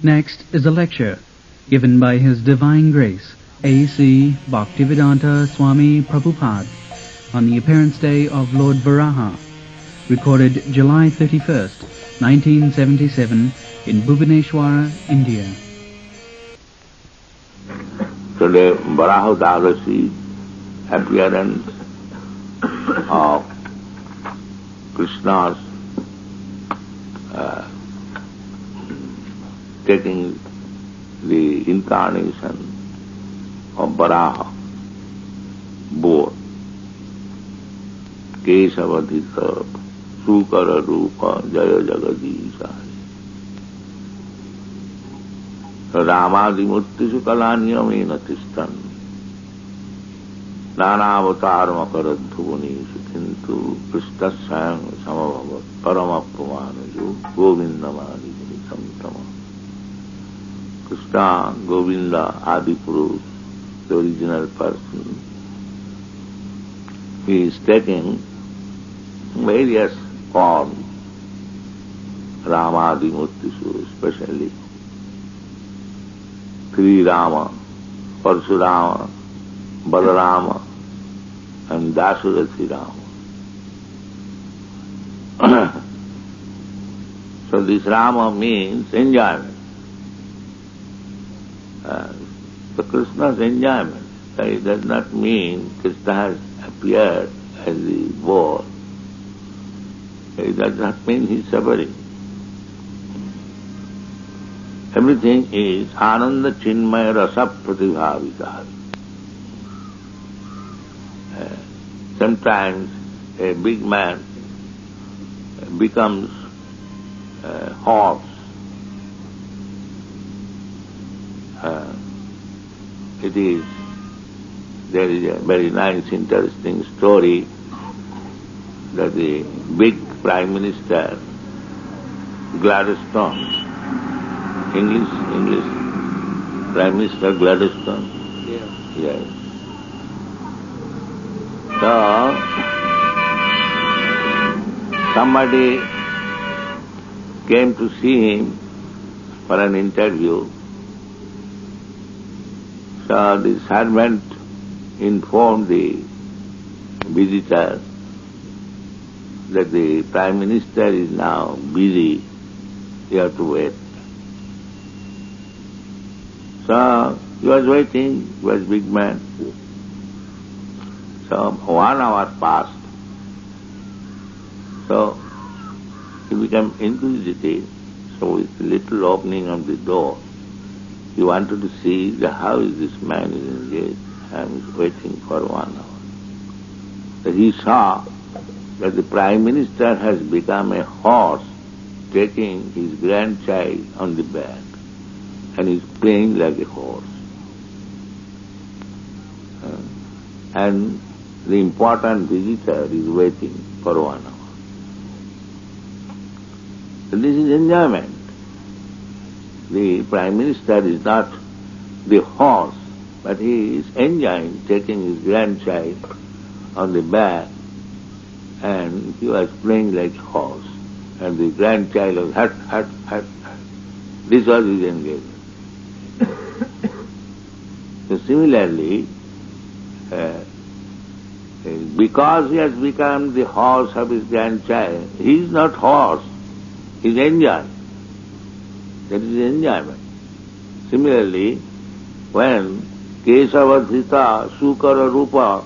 Next is a lecture given by His Divine Grace, A.C. Bhaktivedanta Swami Prabhupada, on the appearance day of Lord Varaha, recorded July 31st, 1977, in Bhubaneswar, India. Today, Varaha Dagasi appearance of Krishna's taking the incarnation of Varaha, both Kesavadhita, Sukara Rupa, Jaya Jagadisha. Ramadimurtishu Kalaniyamena Tistan Nanavataramakaradhuvanishu Kintu Kristasayam Samabhavat Paramappamanaju Govindamani Samtama. Krishna, Govinda, Adipurus, the original person, he is taking various forms, Ramadimurtishu especially, Sri Rama, Parshurama, Balarama, and Dasurathi Rama. So this Rama means enjoyment. So Krishna's enjoyment. It does not mean Krishna has appeared as the boy. It does not mean he is suffering. Everything is Ananda Chinmaya Rasa Pratibhavita. Sometimes a big man becomes a horse. There is a very nice, interesting story that the big Prime Minister, Gladstone, English Prime Minister Gladstone. Yes. So, somebody came to see him for an interview. So the servant informed the visitor that the Prime Minister is now busy, you have to wait. So he was waiting, he was a big man. So 1 hour passed. So he became inquisitive. So with a little opening of the door, he wanted to see how is this man is engaged. I was waiting for 1 hour. So he saw that the Prime Minister has become a horse taking his grandchild on the back and is playing like a horse. And the important visitor is waiting for 1 hour. So this is enjoyment. The Prime Minister is not the horse, but he is enjoying taking his grandchild on the back, and he was playing like a horse, and the grandchild was hut. This was his engagement. So similarly, because he has become the horse of his grandchild, he is not horse, he is enjoying. That is enjoyment. Similarly, when Kesavadhita Sukara Rupa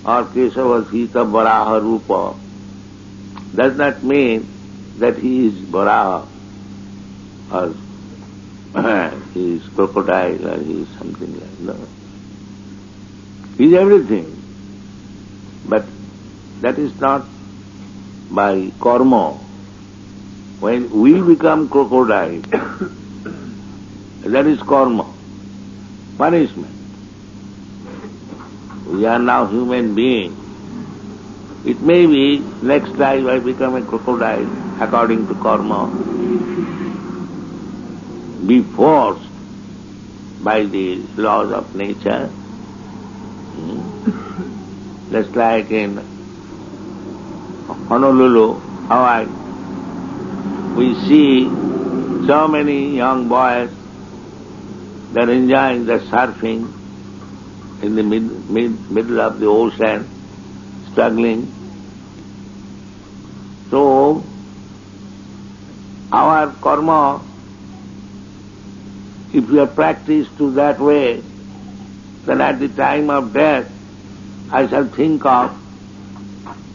or Kesavadhita Varaha Rupa does not mean that he is Varaha or he is crocodile or he is something like that. He is everything. But that is not by karma. When we become crocodile, that is karma, punishment. We are now human beings. It may be next time I become a crocodile according to karma, be forced by the laws of nature. Just like in Honolulu, Hawaii, we see So many young boys, they're enjoying the surfing in the middle of the ocean, struggling. So, our karma, if we are practiced to that way, then at the time of death, I shall think of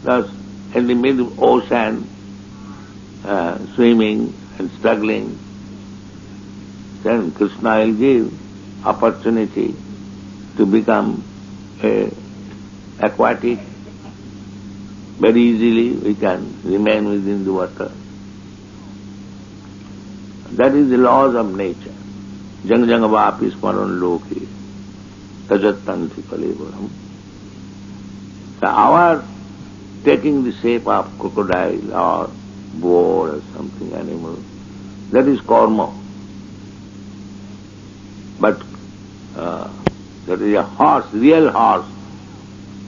thus in the middle ocean, swimming and struggling. Then Krishna will give opportunity to become aquatic. Very easily we can remain within the water. That is the laws of nature. Jang jang vapi smaran loki tajattanti kalevaram. So our taking the shape of crocodile or boar or something animal, that is karma. But that is a horse, real horse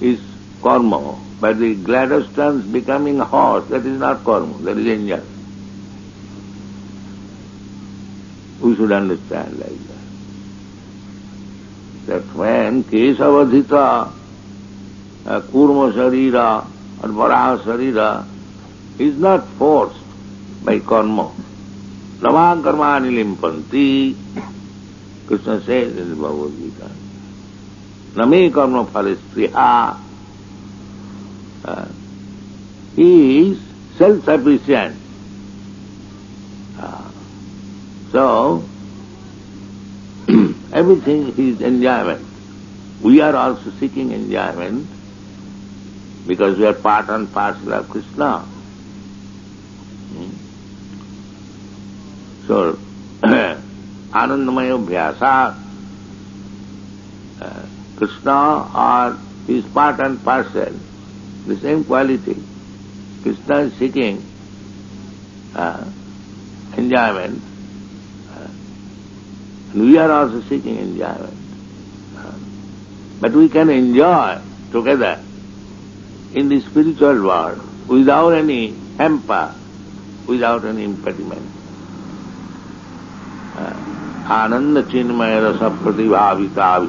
is karma. But the Gladstone's becoming a horse, that is not karma, that is enjoy. We should understand like that. That when Kesavadhita, Kurma Sharira or Varaha Sharira is not forced by karma. Namang karmani limpanti, Krishna says in the Bhagavad Gita. Name karma phalispriha. He is self-sufficient. So, everything is enjoyment. We are also seeking enjoyment because we are part and parcel of Krishna. So, Anandamaya Bhyasa, Krishna or is part and parcel, the same quality. Krishna is seeking enjoyment, and we are also seeking enjoyment. But we can enjoy together in the spiritual world without any hamper, without any impediment. Ananda chinmaya rasa pratibhavita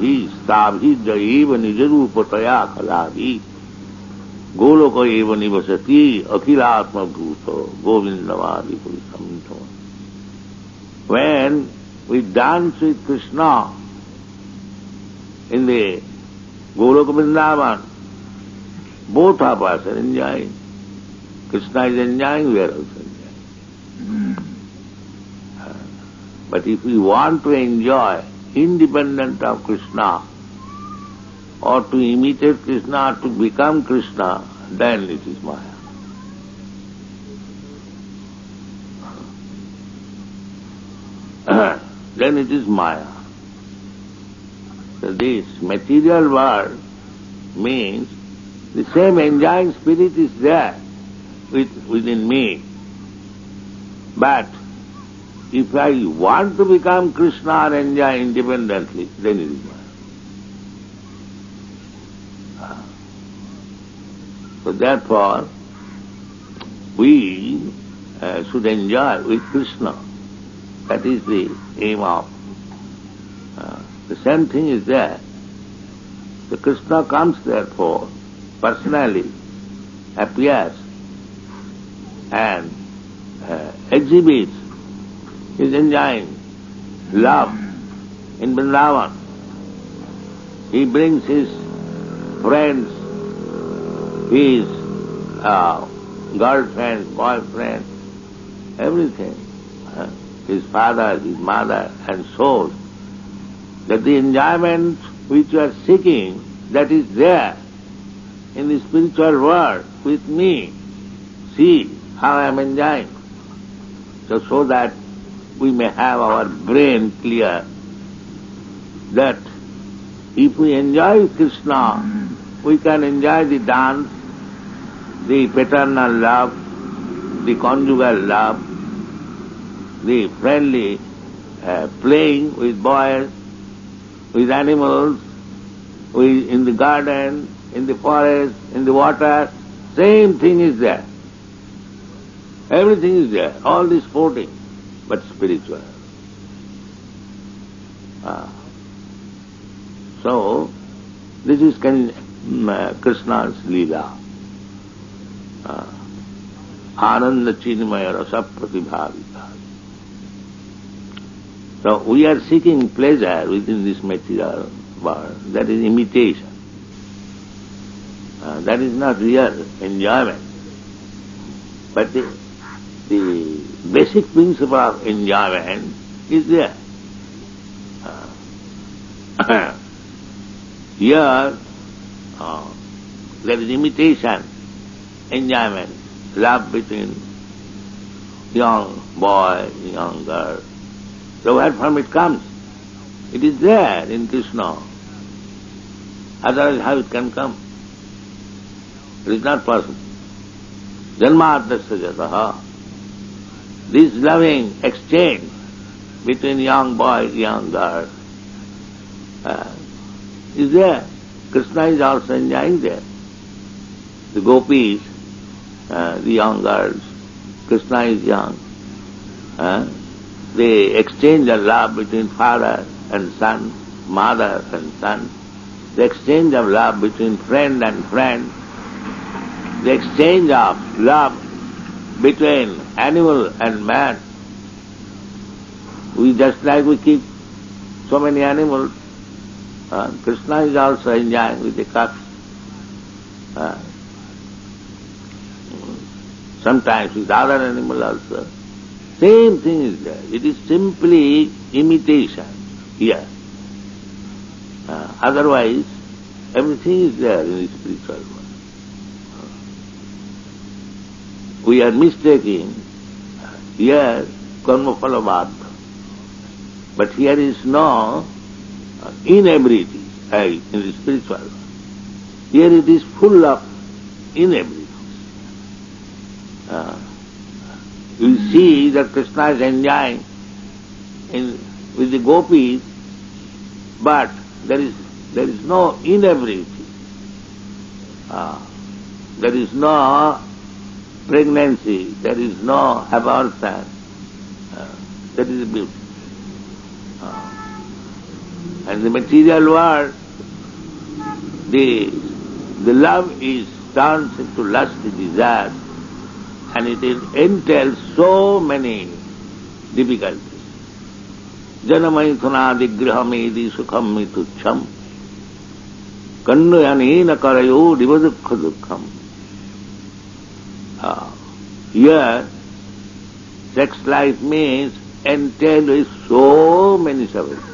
stabhi jaiva nijarupataya kalavi goloka eva nivasati akhilatma bhuto govindavadi purisamto. When we dance with Krishna in the Goloka Vrindavan, both of us are enjoying. Krishna is enjoying, we are also enjoying. But if we want to enjoy independent of Krishna, or to imitate Krishna, to become Krishna, then it is Maya. Then it is Maya. So this material world means the same enjoying spirit is there within me. But if I want to become Krishna or enjoy independently, then it is Maya. So therefore, we should enjoy with Krishna. That is the aim of. The same thing is there. So Krishna comes therefore, personally, appears and exhibits his enjoying love in Vrindavan. He brings his friends, his girlfriend, boyfriend, everything. His father, his mother, and so that the enjoyment which you are seeking, that is there in the spiritual world with me. See how I am enjoying. So that we may have our brain clear that if we enjoy Krishna, we can enjoy the dance, the paternal love, the conjugal love, the friendly playing with boys, with animals, in the garden, in the forest, in the water. Same thing is there. Everything is there, all this sporting. but spiritual. So, this is Krishna's Leela. Ananda Chinmaya Rasa Pratibhavita. So we are seeking pleasure within this material world. That is imitation. That is not real enjoyment. But the basic principle of enjoyment is there. Here, there is imitation, enjoyment, love between young boy, young girl. So where from it comes? It is there in Krishna. Otherwise how it can come? It is not possible. Janmadasya jataha. This loving exchange between young boy, young girl is there. Krishna is also enjoying there. The gopis, the young girls, Krishna is young. The exchange of love between father and son, mother and son, the exchange of love between friend and friend, the exchange of love between animal and man. Just like we keep so many animals, Krishna is also enjoying with the cubs. Sometimes with other animals also. Same thing is there. It is simply imitation here. Otherwise, everything is there in the spiritual world. We are mistaking here karma phala baddha. But here is no inability in the spiritual world. Here it is full of inabilities. You see that Krishna is enjoying with the gopis, but there is no inability. There is no pregnancy, there is no abortion. That is the beauty. And the material world, the love is turns into lust, desire, and it entails so many difficulties. Janamaithunadigrhamedi sukham mitucham kannuyanena karayo divadukha dukkham. Here, sex life means entailed with so many sufferings.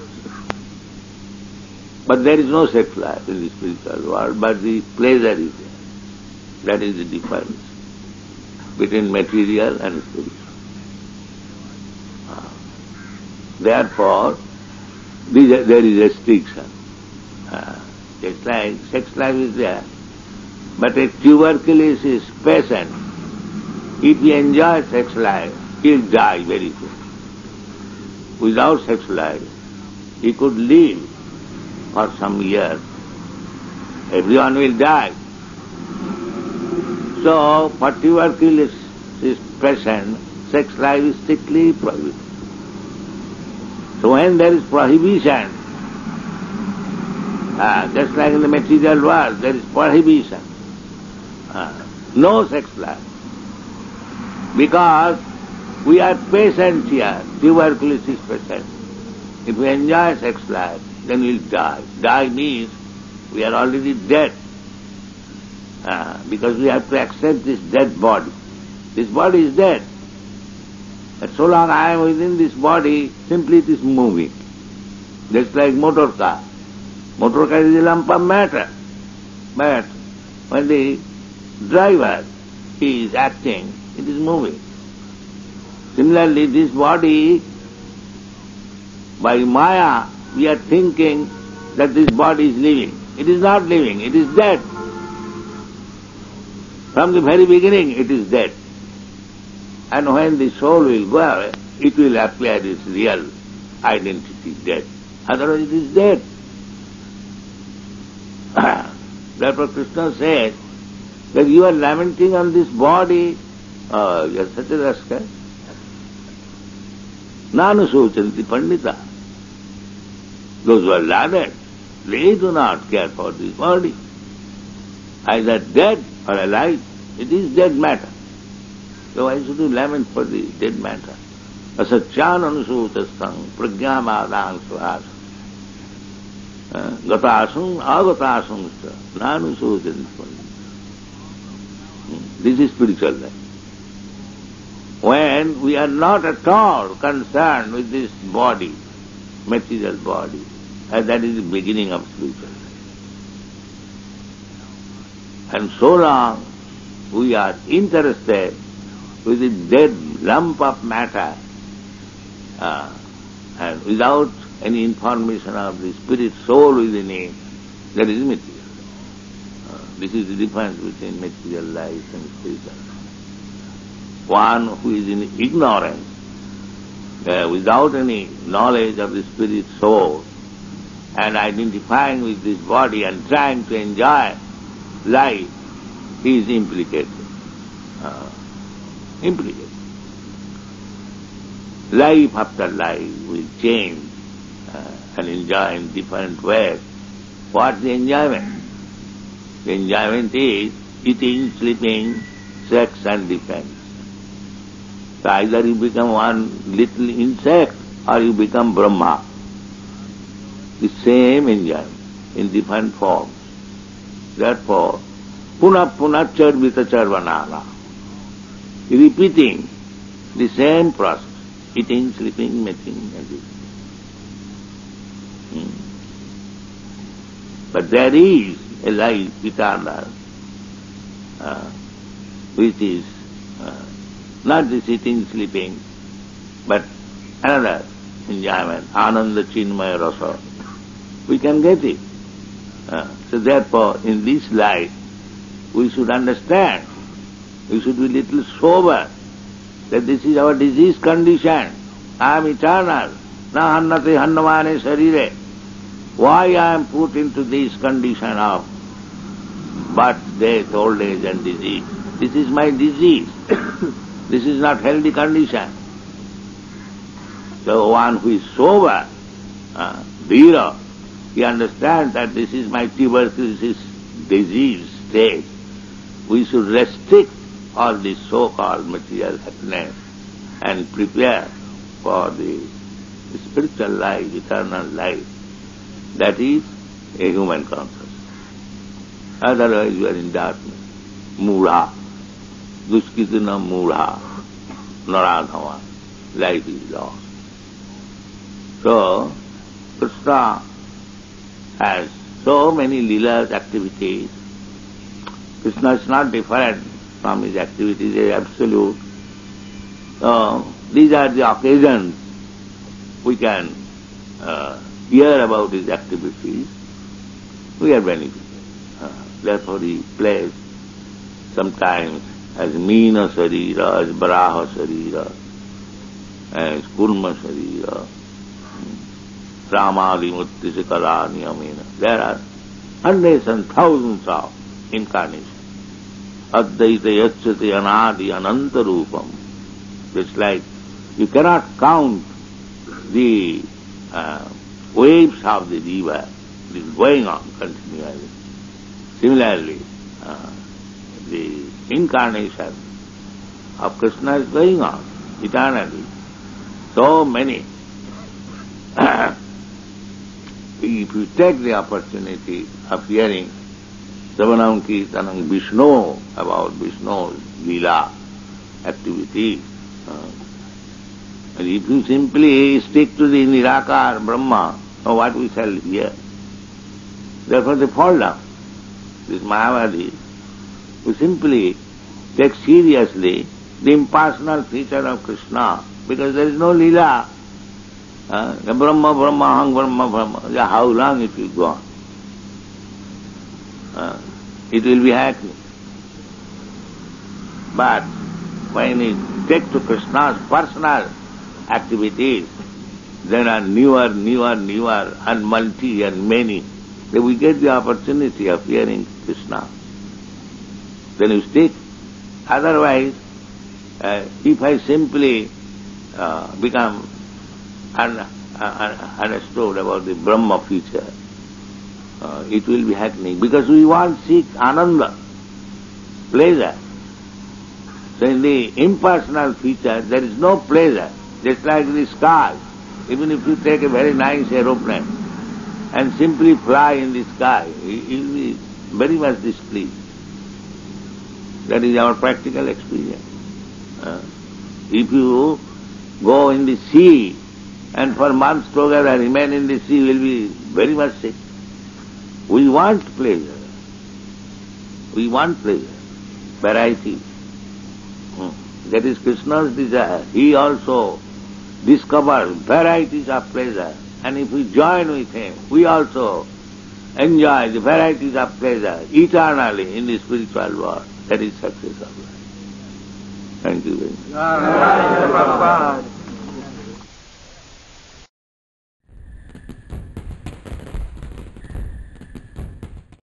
But there is no sex life in the spiritual world, but the pleasure is there. That is the difference between material and spiritual. Therefore, there is restriction. Just like sex life is there, but a tuberculosis patient, if he enjoys sex life, he'll die very soon. Without sex life, he could live for some years. Everyone will die. So, for tuberculosis patient, sex life is strictly prohibited. So when there is prohibition, just like in the material world, there is prohibition. No sex life. Because we are patients here, tuberculosis patients. If we enjoy sex life, then we'll die. Die means we are already dead. Because we have to accept this dead body. This body is dead. But so long I am within this body, simply it is moving. Just like motor car. Motor car is a lump of matter. But when the driver is acting, it is moving. Similarly, this body, by Maya, we are thinking that this body is living. It is not living, it is dead. From the very beginning, it is dead. And when the soul will go away, it will appear its real identity, dead. Otherwise it is dead. Therefore Krishna said that you are lamenting on this body. Oh, you are such a rascal. Nanu Suchanti Pandita. Those who are learned, they do not care for this body. Either dead or alive, it is dead matter. So why should you lament for the dead matter? Asacchananusutastham prajnamadang svas gatasum agatasumsta nanusutastham. This is spiritual life. When we are not at all concerned with this body, material body, and that is the beginning of spiritual life. And so long we are interested with the dead lump of matter, and without any information of the spirit soul within it, that is material. This is the difference between material life and spiritual life. One who is in ignorance, without any knowledge of the spirit soul, and identifying with this body and trying to enjoy life, he is implicated. Implicated. Life after life will change and enjoy in different ways. What's the enjoyment? The enjoyment is eating, sleeping, sex and defense. So either you become one little insect or you become Brahma. The same enjoyment in different forms. Therefore, puna puna charvita charvanala. Repeating the same process. Eating, sleeping, mating, and this. But there is a life eternal, which is not the sitting, sleeping, but another enjoyment, ananda chinmaya rasa. We can get it. So therefore, in this life, we should understand, we should be little sober, that this is our disease condition. I am eternal. Na hannate hannamane sarire. Why I am put into this condition of birth, death, old age and disease? This is my disease. This is not healthy condition. So one who is sober, Dhira, he understands that this is my tuberculosis disease state. We should restrict all this so-called material happiness and prepare for the spiritual life, eternal life. That is a human consciousness. Otherwise you are in darkness. Mudha. Duskritina mudha. Naradhava. Life is lost. So, Krishna has so many leelas, activities. Krishna is not different from his activities, he is absolute. So, these are the occasions we can hear about his activities. We are benefited. Therefore he plays sometimes as Meena Sarira, as Baraha Sarira, as Kurma Sarira, Ramadi Muttisikala Niyamena. There are hundreds and thousands of incarnations. Advaita Yacchati Anadi Ananta Rupam. It's like you cannot count the waves of the river. It is going on continually. Similarly, the incarnation of Krishna is going on eternally. So many. If you take the opportunity of hearing Savanam Kirtanam Vishnu, about Vishnu's Leela activities, and if you simply stick to the Nirakar Brahma, what we shall hear? Therefore they fall down. This Mayavadi, who simply take seriously the impersonal feature of Krishna, because there is no Leela. The Brahma, Brahma, Aham, Brahma, Brahma. How long it will go on? It will be happening. But when it takes to Krishna's personal activities, there are newer, and multi and many. Then we get the opportunity of hearing Krishna. Then you stick. Otherwise, if I simply become understood about the Brahma future, it will be happening. Because we want to seek ananda, pleasure. So in the impersonal future, there is no pleasure, just like the sky. Even if you take a very nice aeroplane and simply fly in the sky, you will be very much displeased. That is our practical experience. If you go in the sea and for months together remain in the sea, you will be very much sick. We want pleasure. We want pleasure, variety. That is Krishna's desire. He also discovers varieties of pleasure. And if we join with him, we also enjoy the varieties of pleasure eternally in the spiritual world. That is success of life. Thank you very much.